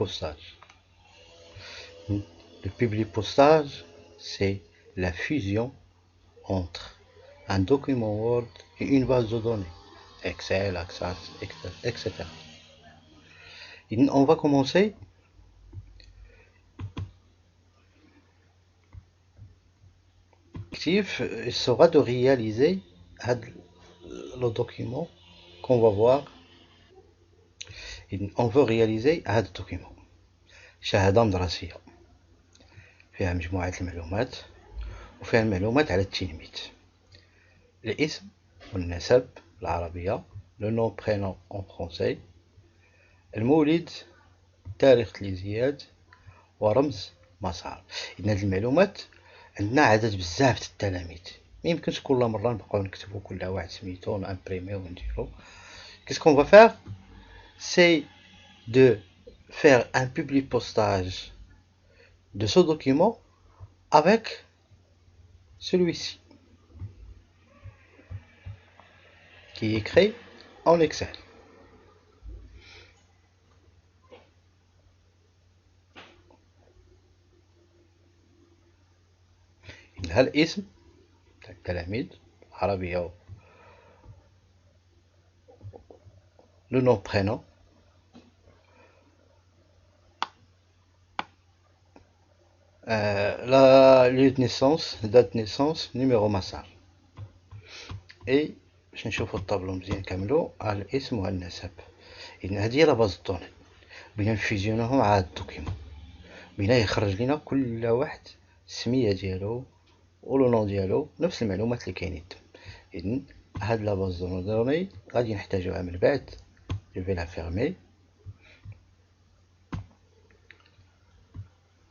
Postage. Le publipostage, c'est la fusion entre un document Word et une base de données. Excel, Access, etc. On va commencer. L'objectif sera de réaliser le document qu'on va voir. On veut réaliser هذا الدوكيمون شهادة مدرسية فيها مجموعة المعلومات وفيها المعلومات على التلميذ، الاسم والنسب بالعربية، لو نون برينون اون فرونسي، المولد، تاريخ الازدياد، ورمز مسار. إذن هاد المعلومات عندنا عدد بزاف د التلاميذ، ميمكنش كل مرة نبقاو نكتبو كل واحد سميتو ونامبريميو ونديرو. Qu'est-ce qu'on va faire? C'est de faire un publipostage de ce document avec celui-ci qui est créé en Excel. هذا الاسم تاع التلاميذ عربية، le nom prénom، lieu de naissance، date de naissance، numéro مسار. اي باش نشوفو الطابلو مزيان كاملو على الاسم وعلى النسب. إذن هادي هي لا باز دوني، بغينا نفيزيونوهم مع هاد الدوكيمون، بغينا يخرج لينا كل واحد السمية ديالو ولو نون ديالو، نفس المعلومات اللي كاينين تما. إذن هاد لا باز دوني غادي نحتاجوها من بعد. Je vais la fermer.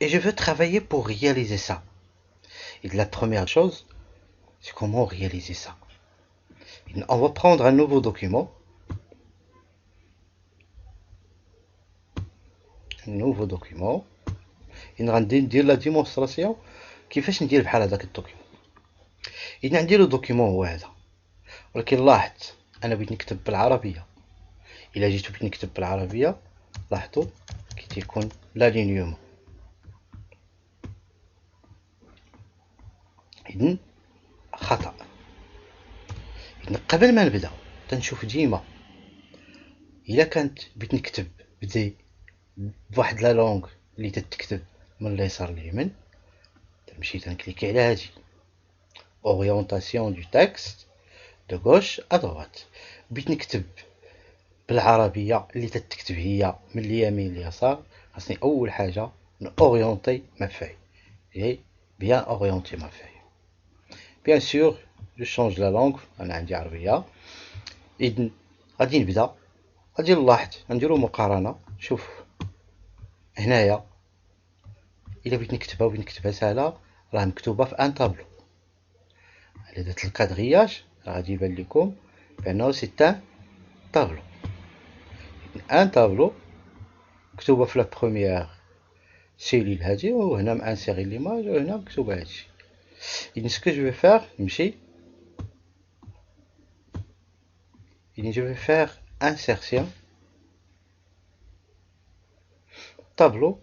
Et je veux travailler pour réaliser ça. Et la première chose, c'est comment réaliser ça. On va prendre un nouveau document. Un nouveau document. غندير ندير لا ديمونستراسيون كيفاش ندير بحال هذاك الدوكيمون. إذا عندي لو دوكيمون هو هذا، ولكن لاحظ أنا بغيت نكتب بالعربية. إلا جيت بغيت نكتب بالعربية لاحظوا كي تيكون لالينيومون. إذن خطأ. إذن قبل ما نبدا تنشوف ديما إلا كانت بغيت نكتب بدي بواحد لا لونغ اللي تتكتب من اليسار لليمين، تنمشي تنكليكي على هادي اورينتاسيون دو تكست دو غوش ا دوات. بغيت نكتب بالعربية اللي تتكتب هي من اليمين لليسار، خاصني أول حاجة نأورينتي ما فاي. جي بيان أورينتي ما فاي. بيان سور جو شونج لا لونغ، أنا عندي عربية. إذن غادي نبدا، غادي نلاحظ نديرو مقارنة. شوف هنايا إلا بغيت نكتبها وبغيت نكتبها ساهلة راه مكتوبة في ان طابلو. إلا درت الكادغياج غادي يبان لكم بأنه سي ان طابلو. ان طابلو مكتوبة في لا بروميير سيليل هادي، وهنا مانسيغي ليماج، وهنا مكتوبة هادشي. إذن سكو جو في فار نمشي، إذن جو في فار انسيرسيون طابلو،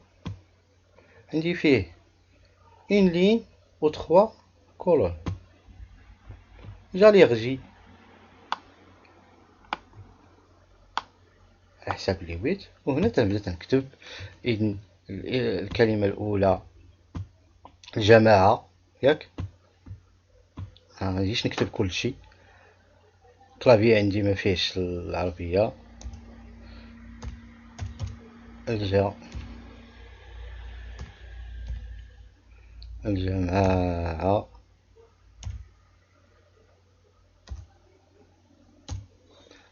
عندي فيه une ligne و 3 colonnes. جاليغجي على حساب لي بغيت، وهنا تنبدا تنكتب. إذن الكلمة الأولى الجماعة، ياك مغاديش نكتب كلشي، كلافي عندي ما فيهش العربية. الجماعة،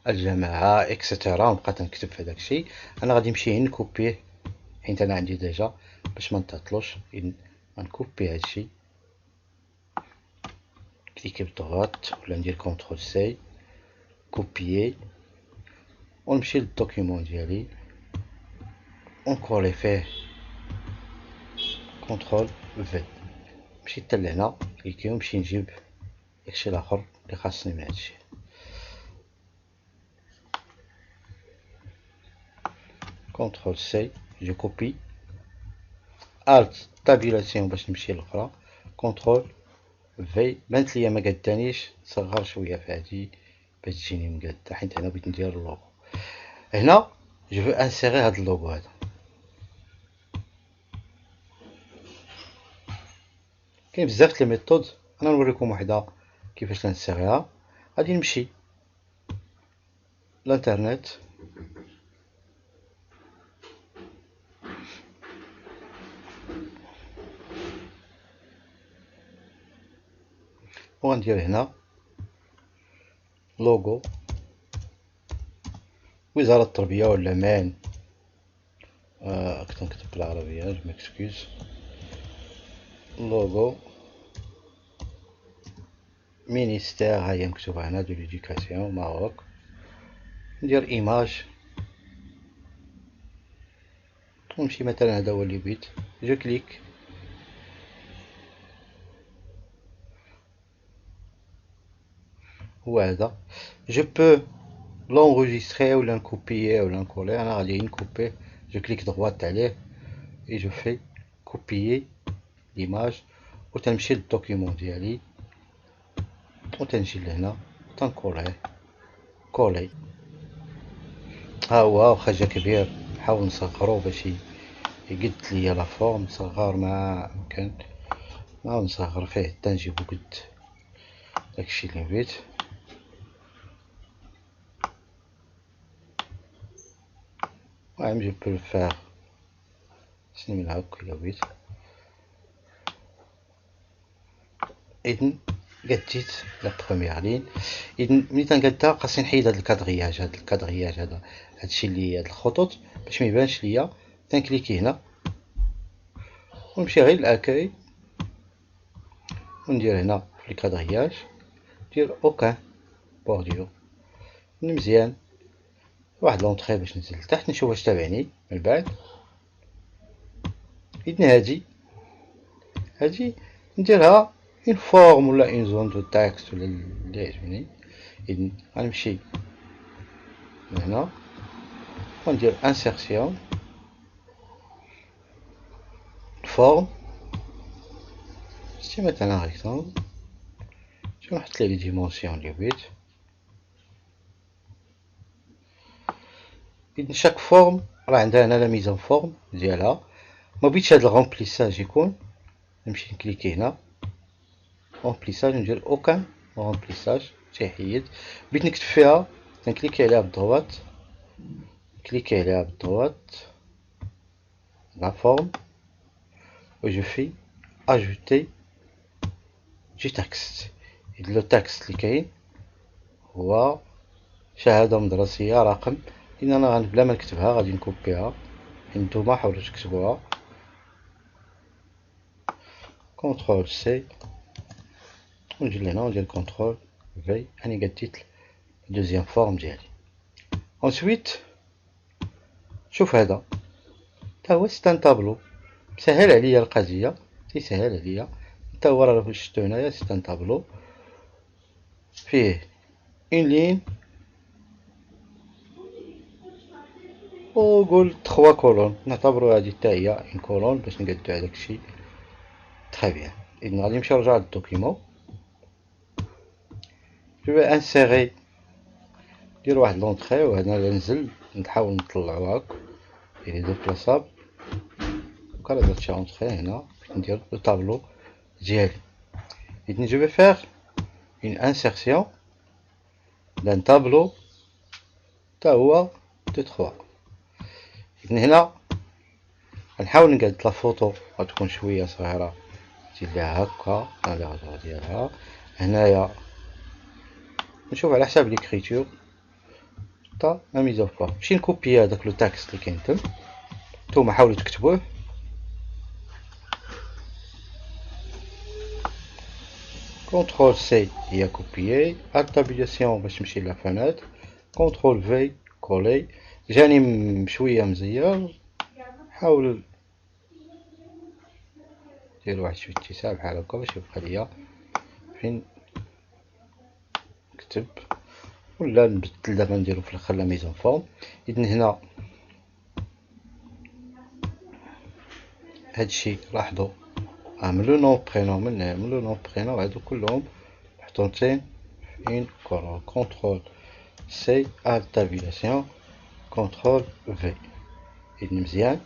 الجماعة اكسترا، ونبقى تنكتب في هداك الشيء. أنا غادي نمشي نكوبيه حيت أنا عندي ديجا باش منتعطلوش. إذن غنكوبي هادشي، كليكي بدغوات ولا ندير كونترول سي، كوبيي، ونمشي للدوكيمون ديالي ونكولي فيه كونترول في. مشيت حتى لهنا كليكي ونمشي نجيب داكشي لاخر اللي خاصني من هادشي. كونترول سي جو كوبي، الت تابيلاسيون باش نمشي للأخرى، كونترول في. بانت ليا ما قدانيش، نصغر شويه في هادي باش تجيني مقادة، حيت هنا بغيت ندير اللوغو. هنا جو فو انسيري هاد اللوغو هذا. كاين بزاف د لي ميثود، انا نوريكم وحده كيفاش نسيريها. غادي نمشي للانترنت، وغندير هنا لوغو وزارة التربية ولا مان، كنت نكتب بالعربية جو ميكسكوز. لوغو مينيستير، ها هي مكتوبة هنا دو ليديكاسيون ماروك. ندير ايماج، ونمشي مثلا هذا هو اللي بغيت، جو كليك. هو هذا، جو بو لونغوجيستري ولا نكوبييه ولا نكولي. انا غادي نكوبيه، جو كليك دغوات عليه اي جو في كوبيي ليماج، و تنمشي للدوكيمون ديالي و تنجي لهنا تنكوليه كولي. ها هو واخا جا كبير نحاول نصغرو باش يقد ليا لا فورم. نصغر ما امكن، نعاود نصغر فيه حتى نجيبو قد داكشي اللي بغيت. المهم جو بو الفار سني من هاك الا بغيت. إذن قديت لا بروميير لين. إذن ملي تنقادها خاصني نحيد هاد الكادغياج، هذا هادشي اللي هاد الخطوط باش ميبانش ليا. تنكليكي هنا ونمشي غير لاكاي، وندير هنا في الكادغياج ندير اوكان بورديور مزيان، واحد لونطخي باش ننزل لتحت نشوف واش تابعني من بعد. إذن هادي نديرها اون فورم ولا اون زون دو تاكست ولا اللي يعجبني. إذن غنمشي هنا وندير انسيرسيون فورم، شتي مثلا ريكتانغل، شنو نحط ليه لي ديمونسيون اللي بغيت. إذن شاك فورم راه عندها هنا لا ميزان فورم ديالها. ما بغيتش هاد الغومبليساج يكون، نمشي نكليكي هنا غومبليساج، ندير اوكان غومبليساج تيحيد. بغيت نكتب فيها تنكليكي عليها بالدروات، كليكي عليها بالدروات لا فورم و جو في اجوتي جي تاكست. إذن لو تاكست اللي كاين هو شهادة مدرسية رقم. إن أنا بلا ما نكتبها غادي نكوبيها، نتوما حاولوا تكتبوها. كونترول سي ونجي لهنا وندير كونترول في، أني قديت دوزيام فورم ديالي. انسويت شوف هذا تا هو ستان طابلو، مسهل عليا القضية، تيسهل عليا. تا هو راه شفتو هنايا ستان طابلو فيه اون لين وقول 3 كولون. نعتبرو هادي تا هي اون كولون باش نقادو هداك الشيء تخي بيان. إذن غادي نمشي نرجع للدوكيمون، جو انسيري ندير واحد لونطخي، وهنا ننزل نحاول نطلعو هاك يعني ديبلاسابل. دوكا راه درت شي اونطخي هنا ندير لو طابلو ديالي. إذن جو في فيغ اون انسيرسيون دان طابلو تا هو دو 3. إذن هنا غنحاول نقاد لا فوتو غتكون شوية صغيرة، ندير ليها هاكا على الهضرة ديالها. هنايا نشوف على حساب ليكريتور تا لا ميز او بلا. نمشي نكوبي هداك لو تاكست اللي كاين تم، نتوما حاولوا تكتبوه. كونترول سي هي كوبيي، التابيلاسيون باش نمشي لا فوناتر، كونترول في كولي. جاني شويه مزير، حاول دير واحد شويه اتساع بحال هكا باش يبقى ليا فين نكتب، ولا نبدل دابا نديرو في الاخر لا ميزون فورم. اذن هنا هادشي لاحظوا من لو نون برينون من لو نون برينون هادو كلهم محطوطين في كونترول سي التابيلاسيون كونترول في. إذن مزيان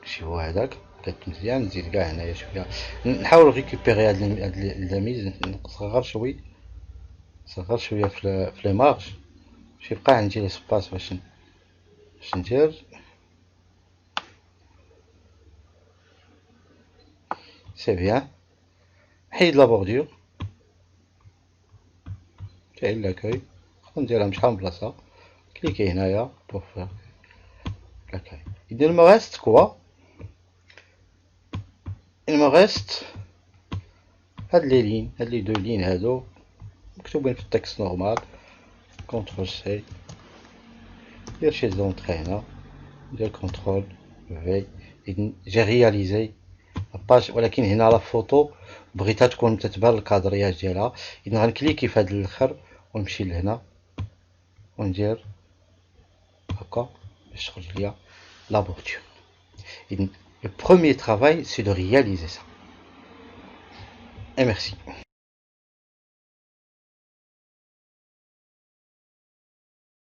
شي هو هداك بدات مزيان. نزيد كاع هنايا شويه نحاول ريكوبيري هاد اللاميز نصغر شويه في لي مارج باش يبقى عندي ليسباس باش ندير. سي بيان. نحيد لا بوردور تاع لاكاي نقدر نديرها من شحال من بلاصه. كليكي هنايا بوغ فار لاكاي. إذا il me reste quoi؟ il me reste هاد لي لين هاد لي دو لين هادو مكتوبين في التكست نورمال. كونترول سي ندير شي زونطري هنا ندير كونترول في. إذن جي رياليزي لاباج ولكن هنا لا فوتو بغيتها تكون تتبان الكادرياج ديالها. إذن غنكليكي في هاد الاخر ونمشي لهنا وندير هكا باش تخرج ليا لا بوردور. إذن le premier travail c'est de réaliser ça. Et merci.